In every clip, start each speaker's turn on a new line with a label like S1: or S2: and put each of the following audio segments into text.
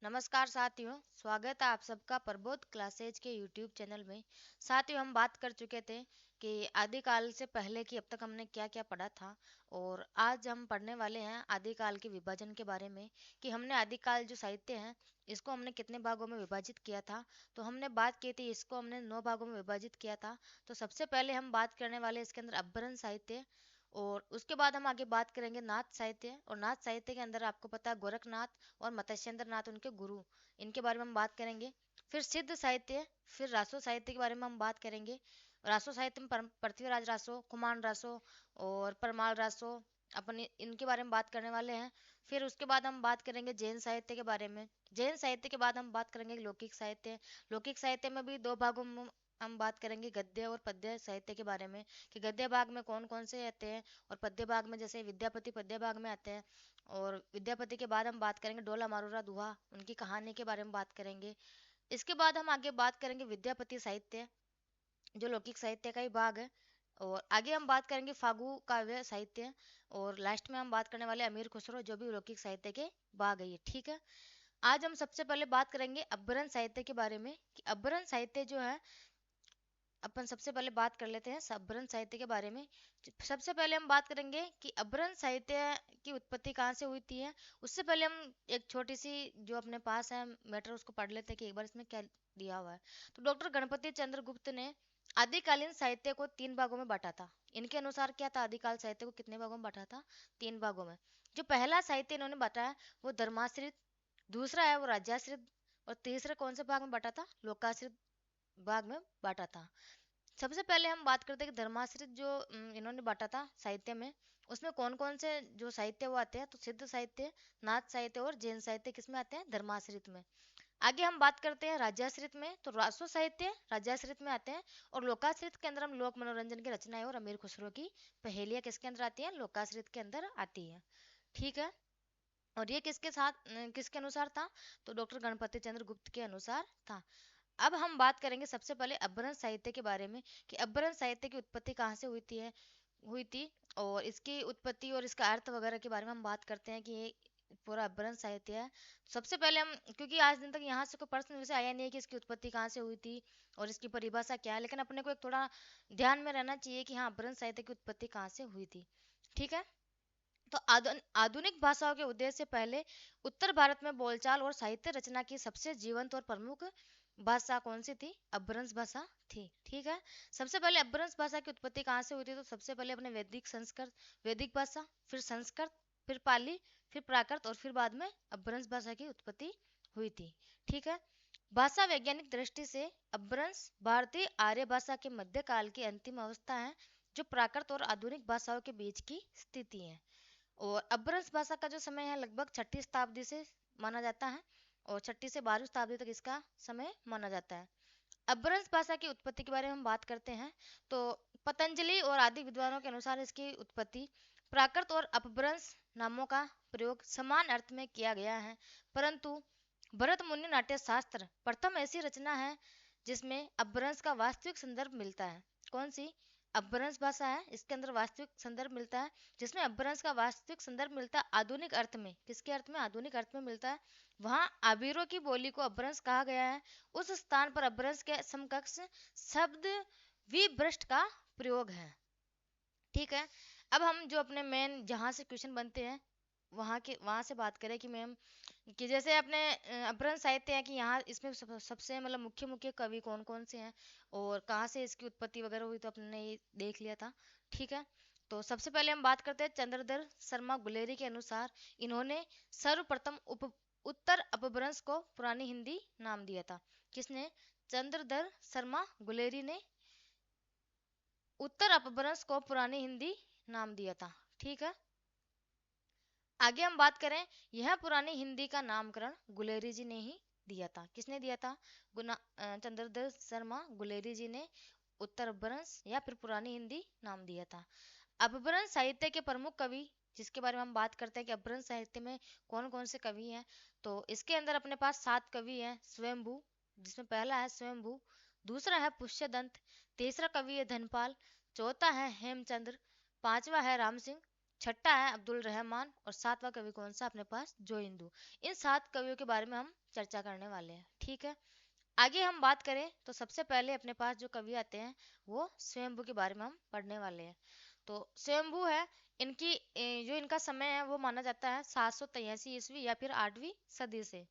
S1: नमस्कार साथियों, स्वागत है आप सबका प्रबोध क्लासेज के यूट्यूब चैनल में। साथियों, हम बात कर चुके थे कि आदिकाल से पहले की अब तक हमने क्या क्या पढ़ा था। और आज हम पढ़ने वाले हैं आदिकाल के विभाजन के बारे में कि हमने आदिकाल जो साहित्य है इसको हमने कितने भागों में विभाजित किया था। तो हमने बात की थी, इसको हमने 9 भागों में विभाजित किया था। तो सबसे पहले हम बात करने वाले इसके अंदर अपभ्रंश साहित्य, और उसके बाद हम आगे बात करेंगे नाथ साहित्य। और नाथ साहित्य के अंदर आपको पता है गोरखनाथ और मत्स्येंद्र नाथ उनके गुरु, इनके बारे में हम बात करेंगे। फिर सिद्ध साहित्य, फिर रासो साहित्य के बारे में हम बात करेंगे। रासो साहित्य में पृथ्वीराज रासो, कुमार रासो और परमाल रासो, अपन इनके बारे में बात करने वाले हैं। फिर उसके बाद हम बात करेंगे जैन साहित्य के बारे में। जैन साहित्य के बाद हम बात करेंगे लौकिक साहित्य। लौकिक साहित्य में भी दो भागों में हम बात करेंगे, गद्य और पद्य साहित्य के बारे में, कि गद्य भाग में कौन कौन से आते हैं और पद्य भाग में जैसे विद्यापति पद्य भाग में आते हैं। और विद्यापति के बाद हम बात करेंगे डोला मारूरा दुहा, उनकी कहानी के बारे में बात करेंगे। इसके बाद हम आगे बात करेंगे विद्यापति साहित्य, जो लौकिक साहित्य का ही भाग है। और आगे हम बात करेंगे फागु काव्य साहित्य। और लास्ट में हम बात करने वाले अमीर खुसरो, जो भी लौकिक साहित्य के भाग है ये, ठीक है। आज हम सबसे पहले बात करेंगे अपभ्रंश साहित्य के बारे में, कि अपभ्रंश साहित्य जो है, अपन सबसे पहले बात कर लेते हैं अपभ्रंश साहित्य के बारे में। सबसे पहले हम बात करेंगे कि अपभ्रंश साहित्य की उत्पत्ति कहाँ से हुई थी है। उससे पहले हम एक छोटी सी जो अपने पास है मैटर उसको पढ़ लेते हैं कि एक बार इसमें क्या दिया हुआ है। तो डॉक्टर गणपति चंद्र गुप्त ने आदिकालीन साहित्य को 3 भागों में बांटा था। इनके अनुसार क्या था, आदिकाल साहित्य को कितने भागों में बांटा था? 3 भागों में। जो पहला साहित्य इन्होंने बांटा है वो धर्माश्रित, दूसरा है वो राज्याश्रित, और तीसरा कौन से भाग में बांटा था? लोकाश्रित भाग में बांटा था। सबसे पहले हम बात करते हैं कि धर्माश्रित जो इन्होंने बांटा था साहित्य में, उसमें कौन कौन से जो साहित्य वो आते हैं। तो सिद्ध साहित्य, नाथ साहित्य और जैन साहित्य किसमें आते हैं? धर्माश्रित में। आगे हम बात करते हैं राज्याश्रित में, तो रासो साहित्य राज्याश्रित में आते हैं। और लोकाश्रित के अंदर हम लोक मनोरंजन की रचनाएं और अमीर खुसरो की पहेलियां किसके अंदर आती हैं? लोकाश्रित के अंदर आती है, ठीक है। और ये किसके साथ किसके अनुसार था? तो डॉक्टर गणपति चंद्र गुप्त के अनुसार था। अब हम बात करेंगे सबसे पहले अपभ्रंश साहित्य के बारे में, कि अपभ्रंश साहित्य की उत्पत्ति कहाँ से हुई थी, और इसकी उत्पत्ति और इसका अर्थ वगैरह के बारे में हम बात करते हैं कि ये पूरा अपभ्रंश साहित्य है। सबसे पहले हम, क्योंकि आज दिन तक यहाँ से कोई प्रश्न वैसे आया नहीं है कि इसकी उत्पत्ति कहाँ से हुई थी और इसकी परिभाषा क्या है, लेकिन अपने को एक थोड़ा ध्यान में रहना चाहिए कि हाँ, अपभ्रंश साहित्य की उत्पत्ति कहाँ से हुई थी, ठीक है। तो आधुनिक भाषाओं के उदय से पहले उत्तर भारत में बोलचाल और साहित्य रचना की सबसे जीवंत और प्रमुख भाषा कौन सी थी? अपभ्रंश भाषा थी, ठीक है। सबसे पहले अपभ्रंश भाषा की उत्पत्ति कहाँ से हुई थी? तो सबसे पहले अपने वैदिक संस्कृत, वैदिक भाषा, फिर संस्कृत, फिर पाली, फिर प्राकृत, और फिर बाद में अपभ्रंश भाषा की उत्पत्ति हुई थी, ठीक है। भाषा वैज्ञानिक दृष्टि से अपभ्रंश भारतीय आर्य भाषा के मध्यकाल की अंतिम अवस्था है, जो प्राकृत और आधुनिक भाषाओं के बीच की स्थिति है। और अपभ्रंश भाषा का जो समय है लगभग 6ठी शताब्दी से माना जाता है, और 6ठी से 12वीं शताब्दी तक इसका समय माना जाता है। अपभ्रंश भाषा की उत्पत्ति के बारे में हम बात करते हैं, तो पतंजलि और आदि विद्वानों के अनुसार इसकी उत्पत्ति प्राकृत और अपभ्रंश नामों का प्रयोग समान अर्थ में किया गया है, परंतु भरत मुनि नाट्य शास्त्र प्रथम ऐसी रचना है जिसमें अपभ्रंश का वास्तविक संदर्भ मिलता है। कौन सी? अपभ्रंश भाषा है, इसके अंदर वास्तविक संदर्भ मिलता है, जिसमें अपभ्रंश का वास्तविक संदर्भ मिलता है आधुनिक अर्थ में। किसके अर्थ में? आधुनिक अर्थ में मिलता है। वहां आबीरों की बोली को अपभ्रंश कहा गया है। उस स्थान पर अपभ्रंश के समकक्ष शब्द विभ्रष्ट का प्रयोग है, ठीक है। अब हम जो अपने मेन जहाँ से क्वेश्चन बनते हैं वहाँ से बात करें कि मैम, कि जैसे अपने अपभ्रंश साहित्य है कि यहाँ इसमें सबसे मतलब मुख्य मुख्य कवि कौन कौन से हैं और कहाँ से इसकी उत्पत्ति वगैरह हुई, तो अपने ये देख लिया था, ठीक है। तो सबसे पहले हम बात करते हैं चंद्रधर शर्मा गुलेरी के अनुसार इन्होंने सर्वप्रथम उत्तर अपभ्रंश को पुरानी हिंदी नाम दिया था। किसने? चंद्रधर शर्मा गुलेरी ने उत्तर अपभ्रंश को पुरानी हिंदी नाम दिया था, ठीक है। आगे हम बात करें, यह पुरानी हिंदी का नामकरण गुलेरी जी ने ही दिया था। किसने दिया था? चंद्रधर शर्मा गुलेरी जी ने उत्तर अपभ्रंश या फिर पुरानी हिंदी नाम दिया था। अपभ्रंश साहित्य के प्रमुख कवि जिसके बारे में हम बात करते हैं कि अपभ्रंश साहित्य में कौन कौन से कवि हैं, तो इसके अंदर अपने पास 7 कवि हैं। स्वयंभू, जिसमें पहला है स्वयंभू, दूसरा है पुष्यदंत, तीसरा कवि है धनपाल, चौथा है हेमचंद्र, पांचवा है राम सिंह, छठा है अब्दुल रहमान और सातवां कवि कौन सा अपने पास, जो हिंदू। इन 7 कवियों के बारे में हम चर्चा करने वाले हैं, ठीक है। आगे हम बात करें तो सबसे पहले अपने पास जो कवि आते हैं वो स्वयंभू के बारे में हम पढ़ने वाले हैं। तो स्वयंभू है, इनकी जो इनका समय है वो माना जाता है 783 ईस्वी या फिर 8वीं सदी से।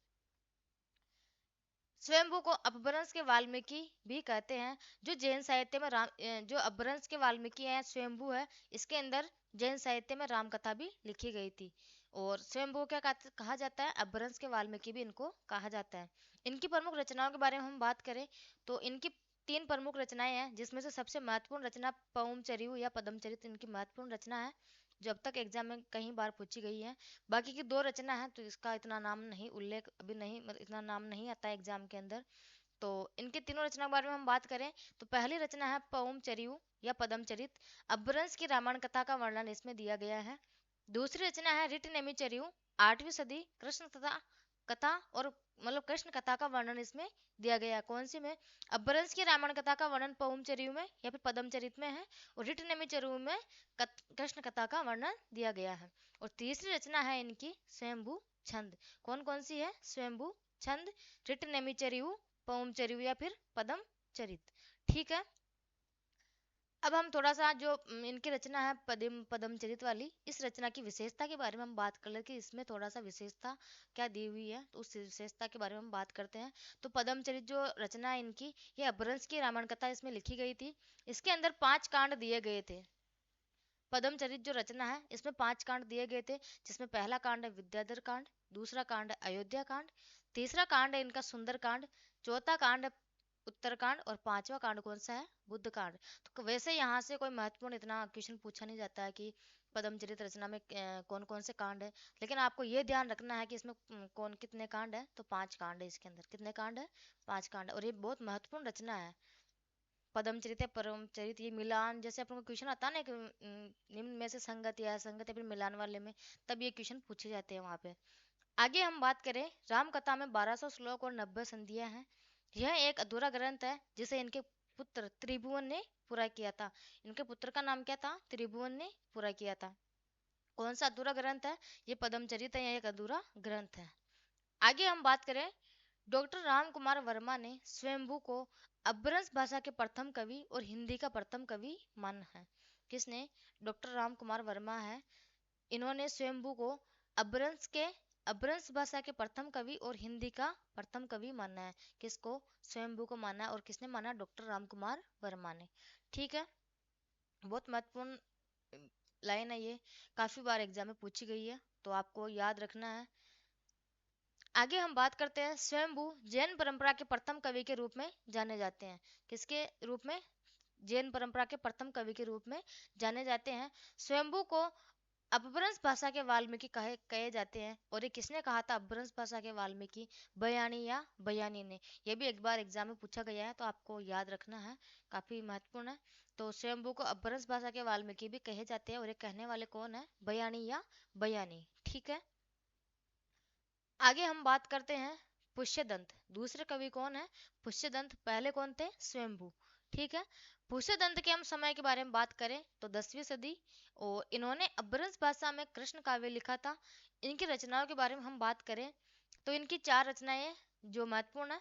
S1: स्वयंभू को अपभ्रंश के वाल्मीकि भी कहते हैं। जो जैन साहित्य में जो अपभ्रंश के वाल्मीकि है स्वयंभू है, इसके अंदर जैन साहित्य में राम कथा भी लिखी गई थी। और स्वयंभू क्या कहा जाता है, अपभ्रंश के वाल्मीकि भी इनको कहा जाता है। इनकी प्रमुख रचनाओं के बारे में हम बात करें तो इनकी 3 प्रमुख रचनाएं हैं, जिसमें से सबसे महत्वपूर्ण रचना पौमचरिऊ या पद्मचरित इनकी महत्वपूर्ण रचना है, जो अब तक एग्जाम में कई बार पूछी गई है। बाकी की 2 रचना है तो इसका इतना नाम नहीं, उल्लेख अभी नहीं, मतलब इतना नाम नहीं आता है एग्जाम के अंदर। तो इनके तीनों रचना के बारे में हम बात करें तो पहली रचना है पौमचरिऊ या पद्मचरित। अपभ्रंश की रामायण कथा का वर्णन इसमें दिया गया है। दूसरी रचना है ऋट नेमिचरिऊ, 8वीं सदी कृष्ण कथा कथा और मतलब कृष्ण कथा का वर्णन इसमें दिया गया है। कौन सी में, अपभ्रंश की रामायण कथा का वर्णन पौमचरिऊ में या फिर पद्मचरित में है, और ऋट नेमिचरिऊ में कृष्ण कथा का वर्णन दिया गया है। और तीसरी रचना है इनकी स्वयंभू छंद। कौन कौन सी है, स्वयंभू छंद, ऋट नेमिचरिऊ, पौमचरिऊ या फिर पद्म चरित, ठीक है। अब हम थोड़ा सा जो इनकी रचना है पद्म चरित वाली, इस रचना की विशेषता के बारे में हम बात कर ले कि इसमें थोड़ा सा विशेषता क्या दी हुई है, तो उस विशेषता के बारे में हम बात करते हैं। तो पद्म चरित जो रचना है इनकी, ये अपभ्रंश की रामायण कथा इसमें लिखी गई थी। इसके अंदर 5 कांड दिए गए थे। पद्म चरित जो रचना है इसमें 5 कांड दिए गए थे, जिसमें पहला कांड है विद्याधर कांड, दूसरा कांड है अयोध्या कांड, तीसरा कांड है इनका सुंदर कांड, चौथा कांड है उत्तरकांड, और 5वां कांड कौन सा है, बुद्ध कांड। तो वैसे यहाँ से कोई महत्वपूर्ण इतना क्वेश्चन पूछा नहीं जाता है कि पद्मचरित रचना में कौन कौन से कांड है, लेकिन आपको ये ध्यान रखना है कि इसमें कौन कितने कांड है, तो 5 कांड है इसके अंदर। कितने कांड है, 5 कांड है, और ये बहुत महत्वपूर्ण रचना है पद्मचरित या परमचरित। ये मिलान, जैसे अपन को क्वेश्चन आता है ना कि निम्न में से संगत या असंगत या फिर मिलान वाले में, तब ये क्वेश्चन पूछे जाते हैं वहाँ पे। आगे हम बात करें, राम कथा में 1200 श्लोक और 90 संधियां हैं। यह एक अधूरा ग्रंथ है जिसे इनके पुत्र त्रिभुवन ने पूरा किया था। इनके पुत्र का नाम क्या था, त्रिभुवन ने पूरा किया था। कौन सा अधूरा ग्रंथ है, ये पद्मचरित है, यह एक अधूरा ग्रंथ है। आगे हम बात करें, डॉक्टर राम कुमार वर्मा ने स्वयंभू को अपभ्रंश भाषा के प्रथम कवि और हिंदी का प्रथम कवि माना है। किसने, डॉक्टर राम कुमार वर्मा है, इन्होंने स्वयंभू को अपभ्रंश के अपभ्रंश भाषा के प्रथम कवि और हिंदी का प्रथम कवि माना है। किसको, स्वयंभू को माना है, और किसने माना, डॉक्टर राम कुमार वर्मा ने, ठीक है। बहुत महत्वपूर्ण लाइन है ये, काफी बार एग्जाम में पूछी गई है, तो आपको याद रखना है। आगे हम बात करते हैं, स्वयंभू जैन परंपरा के प्रथम कवि के रूप में जाने जाते हैं। किसके रूप में, जैन परंपरा के प्रथम कवि के रूप में जाने जाते हैं। स्वयंभू को अपभ्रंश भाषा के वाल्मीकि कहे जाते हैं, और ये किसने कहा था अपभ्रंश भाषा के वाल्मीकि, बयानी या बयानी ने। ये भी एक बार एग्जाम में पूछा गया है, तो आपको याद रखना है, काफी महत्वपूर्ण है। तो स्वयंभू को अपभ्रंश भाषा के वाल्मीकि भी कहे जाते हैं, और ये कहने वाले कौन है, बयानी या बयानी, ठीक है। आगे हम बात करते हैं पुष्यदंत, दूसरे कवि कौन है, पुष्यदंत। पहले कौन थे, स्वयंभू, ठीक है। पुष्यदंत के हम समय के बारे में बात करें तो 10वीं सदी, और इन्होंने अपभ्रंश भाषा में कृष्ण काव्य लिखा था। इनकी रचनाओं के बारे में हम बात करें तो इनकी 4 रचनाएं जो महत्वपूर्ण है।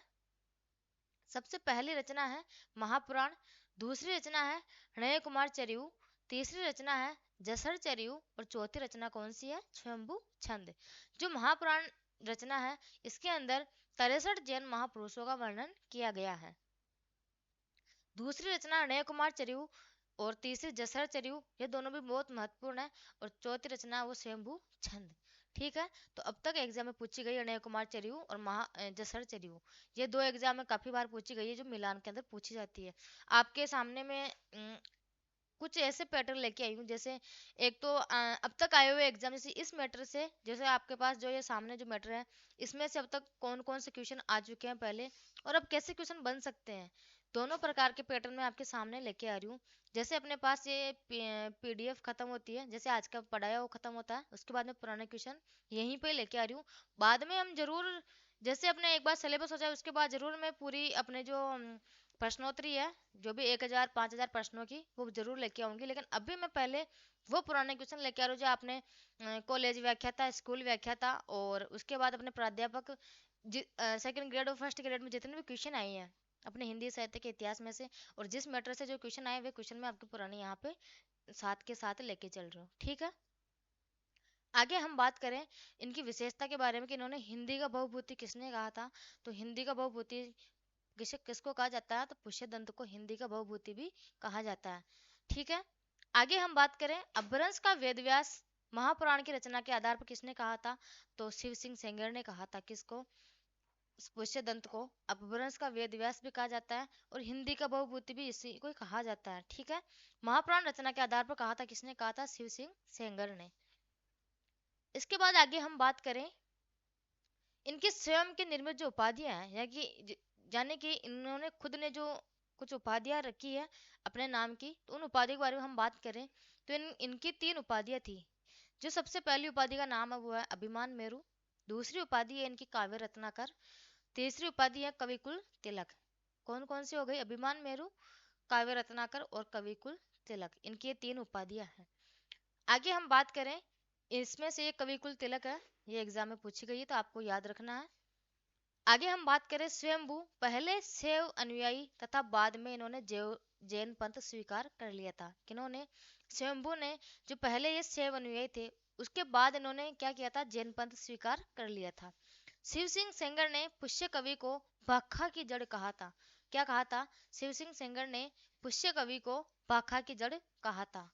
S1: सबसे पहली रचना है महापुराण, दूसरी रचना है हृणय कुमार चरिऊ, तीसरी रचना है जसर चरिऊ, और चौथी रचना कौन सी है, स्वयंभू छंद। जो महापुराण रचना है, इसके अंदर 63 जैन महापुरुषों का वर्णन किया गया है। दूसरी रचना हृणय कुमार चरिऊ और तीसरी जसर चरिऊ, ये दोनों भी बहुत महत्वपूर्ण है, और चौथी रचना है वो स्वयंभू छंद, ठीक है। तो अब तक एग्जाम में पूछी गई हृणय कुमार चरिऊ और जसर चरिऊ, ये 2 एग्जाम में काफी बार पूछी गई है, जो मिलान के अंदर पूछी जाती है। आपके सामने में कुछ ऐसे पैटर्न लेके आई हूँ, जैसे एक तो अब तक आए हुए एग्जाम, जैसे इस मैटर से, जैसे आपके पास जो ये सामने जो मैटर है, इसमें से अब तक कौन कौन से क्वेश्चन आ चुके हैं पहले, और अब कैसे क्वेश्चन बन सकते हैं, दोनों प्रकार के पैटर्न में आपके सामने लेके आ रही हूँ। जैसे अपने पास ये पीडीएफ खत्म होती है, जैसे आज का पढ़ाया वो खत्म होता है, उसके बाद में पुराने क्वेश्चन यहीं पे लेके आ रही हूँ। बाद में हम जरूर, जैसे अपने एक बार सिलेबस हो जाए उसके बाद जरूर मैं पूरी अपने जो प्रश्नोत्तरी है, जो भी 1000 5000 प्रश्नों की, वो जरूर लेके आऊंगी। लेकिन अभी मैं पहले वो पुराने क्वेश्चन लेके आ रही हूँ जो आपने कॉलेज व्याख्याता, स्कूल व्याख्याता और उसके बाद अपने प्राध्यापक सेकंड ग्रेड और फर्स्ट ग्रेड में जितने भी क्वेश्चन आए हैं अपने हिंदी साहित्य के इतिहास में से, और जिस मैटर से जो क्वेश्चन आए वे क्वेश्चन मैं आपके पुराने यहाँ पे साथ के साथ लेके चल रही हूँ। ठीक है, आगे हम बात करें इनकी विशेषता के बारे में कि इन्होंने हिंदी का बहुभूति किसने कहा था। तो हिंदी का बहुभूति किसको कहा जाता है, तो पुष्यदंत को हिंदी का बहुभूति भी कहा जाता है। ठीक है, आगे हम बात करें अपभ्रंश का वेदव्यास महापुराण की रचना के आधार पर किसने कहा था। तो शिव सिंह सेंगर ने कहा था। किसको, पुष्यदंत को अपभ्रंश का वेदव्यास भी कहा जाता है और हिंदी का बहुभूति भी इसी को ही कहा जाता है। ठीक है, महापुराण रचना के आधार पर कहा था, किसने कहा था, शिव सिंह सेंगर ने। इसके बाद आगे हम बात करें इनके स्वयं के निर्मित जो उपाधियां हैं, यानी कि इन्होंने खुद ने जो कुछ उपाधियां रखी है अपने नाम की, तो उन उपाधियों के बारे में हम बात करें तो इनकी 3 उपाधियां थी। जो सबसे पहली उपाधि का नाम है वो है अभिमान मेरु, दूसरी उपाधि है इनकी काव्य रत्नाकर, तीसरी उपाधि है कविकुल तिलक। कौन कौन सी हो गई, अभिमान मेरु, काव्य रत्नाकर और कविकुल तिलक, इनकी ये 3 उपाधियां हैं। आगे हम बात करें, इसमें से ये कविकुल तिलक है, ये एग्जाम में पूछी गई है तो आपको याद रखना है। आगे हम बात करें स्वयंभू, पहले शैव अनुयायी तथा बाद में इन्होंने जैन पंथ स्वीकार कर लिया था। किन्होंने, स्वयंभू ने, जो पहले ये शैव अनुयायी थे उसके बाद इन्होंने क्या किया था, जैन पंथ स्वीकार कर लिया था। शिव सिंह सेंगर ने पुष्य कवि को भाखा की जड़ कहा था। क्या कहा था, शिव सिंह सेंगर ने पुष्य कवि को भाखा की जड़ कहा था।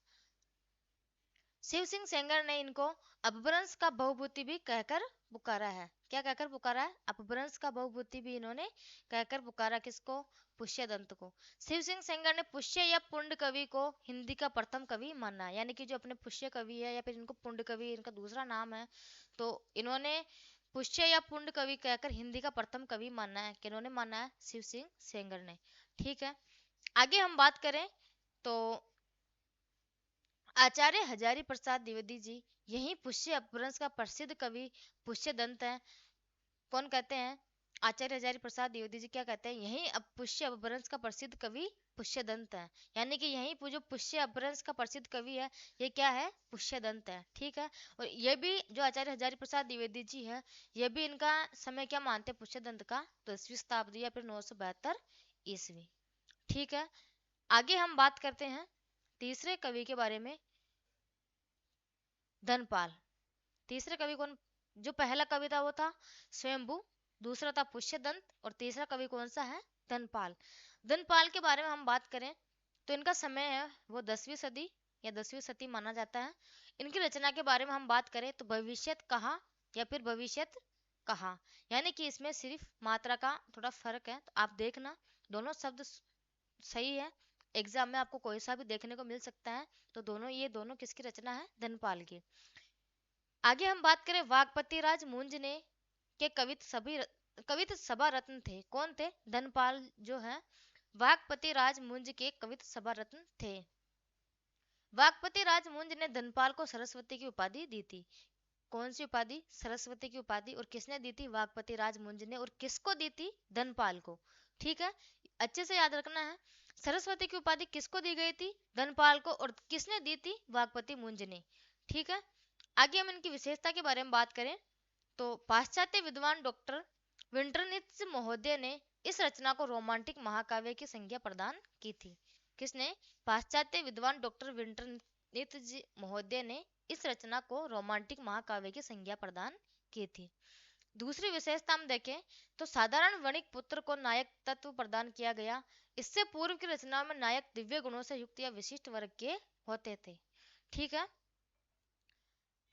S1: शिव सिंह सेंगर ने इनको अपभ्रंश का बहुभूति भी कहकर पुकारा है। क्या कहकर पुकारा है, अपभ्रंश का बहुभूति भी इन्होंने कहकर पुकारा। किसको, पुष्यदंत को। शिव सिंह सेंगर ने पुष्य या पुंड कवि को हिंदी का प्रथम कवि माना, यानी कि जो अपने पुष्य कवि है या फिर इनको पुंड कवि इनका दूसरा नाम है, तो इन्होंने पुष्य या पुंड कवि कहकर हिंदी का प्रथम कवि माना है। किन्होंने माना है, शिव सिंह सेंगर ने। ठीक है, आगे हम बात करें तो आचार्य हजारी प्रसाद द्विवेदी जी, यही पुष्य अपभ्रंश का प्रसिद्ध कवि पुष्यदंत है। कौन कहते हैं, आचार्य हजारी प्रसाद द्विवेदी जी क्या कहते हैं, यही पुष्य अपभ्रंश का प्रसिद्ध कवि पुष्यदंत है। यानी कि यही जो पुष्य अपभ्रंश का प्रसिद्ध कवि है ये क्या है, पुष्यदंत है। ठीक है, और ये भी जो आचार्य हजारी प्रसाद द्विवेदी जी है, ये भी इनका समय क्या मानते हैं पुष्यदंत का, 10वीं शताब्दी या फिर 972 ईस्वी। ठीक है, आगे हम बात करते हैं तीसरे कवि के बारे में, धनपाल। तीसरे कवि कौन, जो पहला कवि था वो था स्वयंभू, दूसरा था पुष्यदंत और तीसरा कवि कौन सा है, धनपाल। धनपाल के बारे में हम बात करें तो इनका समय है वो 10वीं सदी या 10वीं शती माना जाता है। इनकी रचना के बारे में हम बात करें तो भविष्यत कहा या फिर भविष्यत कहा, यानी कि इसमें सिर्फ मात्रा का थोड़ा फर्क है, तो आप देखना दोनों शब्द सही है। एग्जाम में आपको कोई सा भी देखने को मिल सकता है, तो ये दोनों किसकी रचना है, धनपाल की। आगे हम बात करें वागपति राज मुंज ने के कवित सभा रत्न थे। कौन थे, धनपाल जो है वागपति राज मुंज के कवित सभा रत्न थे। वागपति राज मुंज ने धनपाल को सरस्वती की उपाधि दी थी। कौन सी उपाधि, सरस्वती की उपाधि, और किसने दी थी, वागपति राज मुंज ने, और किसको दी थी, धनपाल को। ठीक है, अच्छे से याद रखना है, सरस्वती की उपाधि किसको दी गई थी, धनपाल को, और किसने दी थी, वागपति मुंज ने। ठीक है, आगे हम इनकी विशेषता के बारे में बात करें तो पाश्चात्य विद्वान डॉक्टर विंटरनित्ज महोदय ने इस रचना को रोमांटिक महाकाव्य की संज्ञा प्रदान की थी। किसने, पाश्चात्य विद्वान डॉक्टर विंटरनित्ज महोदय ने इस रचना को रोमांटिक महाकाव्य की संज्ञा प्रदान की थी। दूसरी विशेषता हम देखें तो साधारण वणिक पुत्र को नायक तत्व प्रदान किया गया। इससे पूर्व की रचनाओं में नायक दिव्य गुणों से युक्त या विशिष्ट वर्ग के होते थे। ठीक है,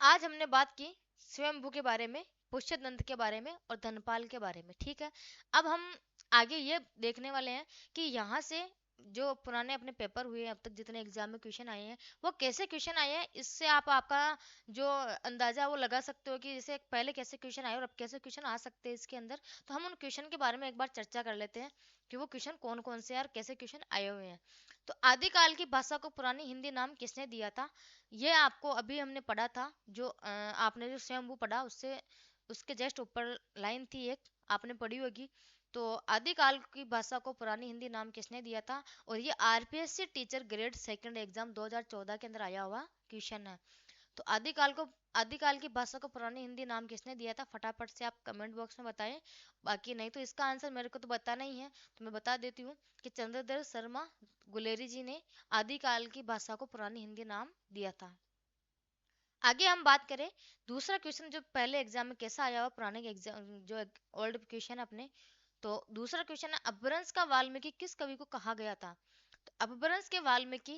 S1: आज हमने बात की स्वयंभू के बारे में, पुष्यदंत के बारे में और धनपाल के बारे में। ठीक है, अब हम आगे ये देखने वाले हैं कि यहाँ से जो पुराने अपने पेपर हुए हैं अब तक जितने एग्जाम में क्वेश्चन आए हैं वो कैसे क्वेश्चन आए हैं, इससे आप आपका जो अंदाजा वो लगा सकते हो कि जैसे पहले कैसे क्वेश्चन आए और अब कैसे क्वेश्चन आ सकते हैं इसके अंदर। तो हम उन क्वेश्चन के बारे में एक बार चर्चा कर लेते हैं कि वो क्वेश्चन कौन कौन से और कैसे क्वेश्चन आए हुए हैं। तो आदिकाल की भाषा को पुरानी हिंदी नाम किसने दिया था, ये आपको अभी हमने पढ़ा था, जो आपने जो स्वयंभू पढ़ा उससे उसके जस्ट ऊपर लाइन थी एक आपने पढ़ी होगी, तो आदिकाल की भाषा को पुरानी हिंदी नाम किसने दिया था? और ये RPSC teacher grade second exam 2014 के अंदर आया हुआ क्वेश्चन है। तो आदिकाल की भाषा को पुरानी हिंदी नाम किसने दिया था? फटाफट से आप कमेंट बॉक्स में बताएं। बाकी नहीं तो इसका आंसर मेरे को तो बताना ही है, तो मैं बता देती हूँ कि चंद्रधर शर्मा गुलेरी जी ने आदिकाल की भाषा को पुरानी हिंदी नाम दिया था। आगे हम बात करें दूसरा क्वेश्चन जो पहले एग्जाम में कैसा आया हुआ, पुराने एग्जाम जो ओल्ड क्वेश्चन है अपने। तो दूसरा क्वेश्चन है, अपभ्रंश का वाल्मीकि किस कवि को कहा गया था? तो अपभ्रंश के वाल्मीकि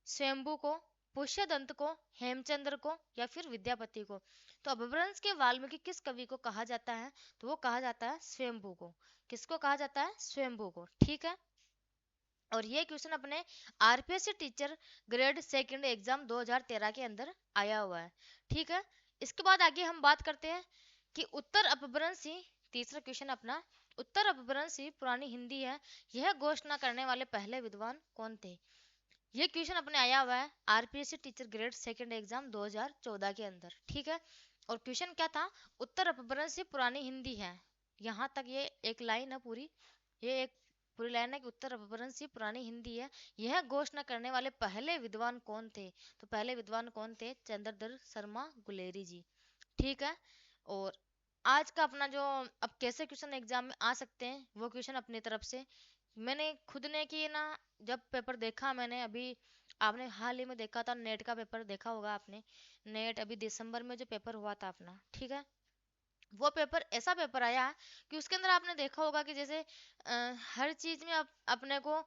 S1: स्वयंभू को, पुष्यदंत को, हेमचंद्र को या फिर विद्यापति को? तो अपभ्रंश के वाल्मीकि किस कवि को कहा जाता है? तो वो कहा जाता है स्वयंभू को। किसको कहा जाता है? स्वयंभू को। ठीक है, और ये क्वेश्चन अपने RPSC teacher grade second exam 2013 के अंदर आया हुआ है। ठीक है, इसके बाद आगे हम बात करते हैं कि उत्तर अपभ्रंशी, तीसरा क्वेश्चन अपना, उत्तर अपभ्रंशी पुरानी हिंदी है, यह घोषणा करने वाले पहले विद्वान कौन थे? ये क्वेश्चन अपने आया हुआ है RPSC teacher grade second exam 2014 के अंदर। ठीक है, और क्वेश्चन क्या था? उत्तर अपभ्रंशी पुरानी हिंदी है, यहाँ तक ये एक लाइन है पूरी, ये एक पूरी लाइन है कि उत्तर अपभ्रंश ही पुरानी हिंदी है, यह घोषणा करने वाले पहले विद्वान कौन थे? तो पहले विद्वान कौन थे? चंद्रधर शर्मा गुलेरी जी। ठीक है, और आज का अपना जो अब कैसे क्वेश्चन एग्जाम में आ सकते हैं वो क्वेश्चन अपनी तरफ से मैंने खुद ने कि ना, जब पेपर देखा मैंने अभी, आपने हाल ही में देखा था नेट का पेपर देखा होगा आपने, नेट अभी दिसंबर में जो पेपर हुआ था अपना। ठीक है, वो पेपर ऐसा पेपर आया कि उसके अंदर आपने देखा होगा कि जैसे हर चीज में अपने को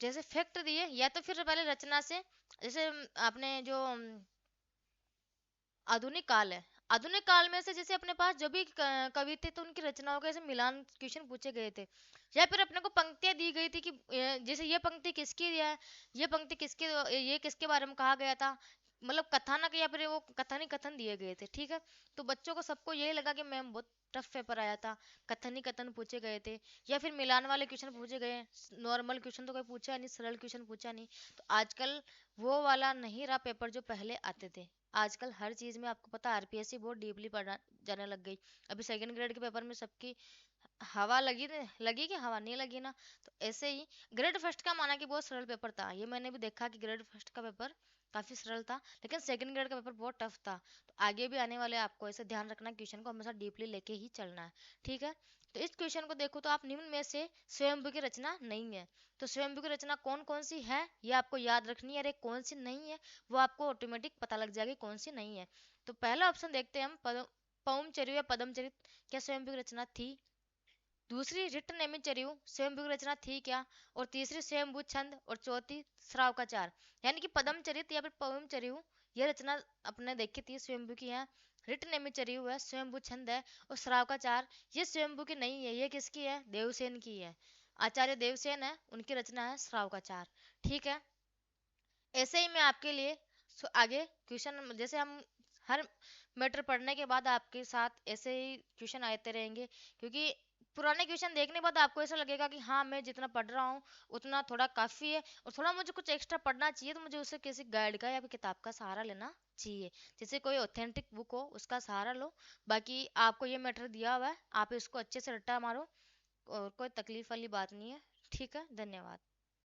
S1: जैसे फैक्ट दिए, या तो फिर पहले रचना से, जैसे आपने जो आधुनिक काल है, आधुनिक काल में से जैसे अपने पास जो भी कवि थे तो उनकी रचनाओं के ऐसे मिलान क्वेश्चन पूछे गए थे, या फिर अपने को पंक्तियां दी गई थी कि जैसे ये पंक्ति किसकी है, ये पंक्ति किसके, ये किसके बारे में कहा गया था, मतलब कथानक या फिर वो कथन ही कथन दिए गए थे। ठीक है, तो बच्चों को सबको यही लगा कि मैम बहुत टफ पेपर आया था, कथन ही कथन पूछे गए थे, या फिर मिलान वाले क्वेश्चन पूछे गए, नॉर्मल क्वेश्चन तो कोई पूछा नहीं, सरल क्वेश्चन पूछा नहीं। तो आजकल वो वाला नहीं रहा पेपर जो पहले आते थे। आजकल हर चीज में आपको पता आरपीएससी बहुत डीपली पढ़ा जाने लग गई। अभी सेकंड ग्रेड के पेपर में सबकी हवा लगी कि हवा नहीं लगी ना। तो ऐसे ही ग्रेड फर्स्ट का माना कि बहुत सरल पेपर था, ये मैंने भी देखा कि ग्रेड फर्स्ट का पेपर काफी सरल था, लेकिन सेकंड ग्रेड का पेपर बहुत टफ था। तो आगे भी आने वाले आपको ऐसे ध्यान रखना, क्वेश्चन को हमेशा डीपली लेके ही चलना है। ठीक है, तो इस क्वेश्चन को देखो तो आप निम्न में से स्वयंभू की रचना नहीं है, तो स्वयंभू की रचना कौन कौन सी है ये आपको याद रखनी है, अरे कौन सी नहीं है वो आपको ऑटोमेटिक पता लग जाएगी कौन सी नहीं है। तो पहला ऑप्शन देखते हैं हम, पौम या पदमचरित क्या स्वयंभू की रचना थी? दूसरी रिट नेमिचर्यु स्वयंभू की रचना थी क्या? और तीसरी स्वयंभू छंद, और चौथी श्रावकाचार। यानी कि पदमचरित या फिर पवनचर्यु ये रचना अपने देखी थी स्वयंभू की है, रिट नेमिचर्यु है, स्वयंभू छंद है, और श्रावकाचार ये स्वयंभू की नहीं है, ये किसकी है? देवसेन की है, आचार्य देवसेन है, उनकी रचना है श्रावकाचार। ठीक है, ऐसे ही मैं आपके लिए आगे क्वेश्चन, जैसे हम हर मैटर पढ़ने के बाद आपके साथ ऐसे ही क्वेश्चन आते रहेंगे, क्योंकि पुराने क्वेश्चन देखने के बाद आपको ऐसा लगेगा कि हाँ मैं जितना पढ़ रहा हूँ उतना थोड़ा काफ़ी है, और थोड़ा मुझे कुछ एक्स्ट्रा पढ़ना चाहिए, तो मुझे उससे किसी गाइड का या फिर किताब का सहारा लेना चाहिए, जैसे कोई ऑथेंटिक बुक हो उसका सहारा लो। बाकी आपको ये मैटर दिया हुआ है, आप इसको अच्छे से रट्टा मारो, और कोई तकलीफ वाली बात नहीं है। ठीक है, धन्यवाद।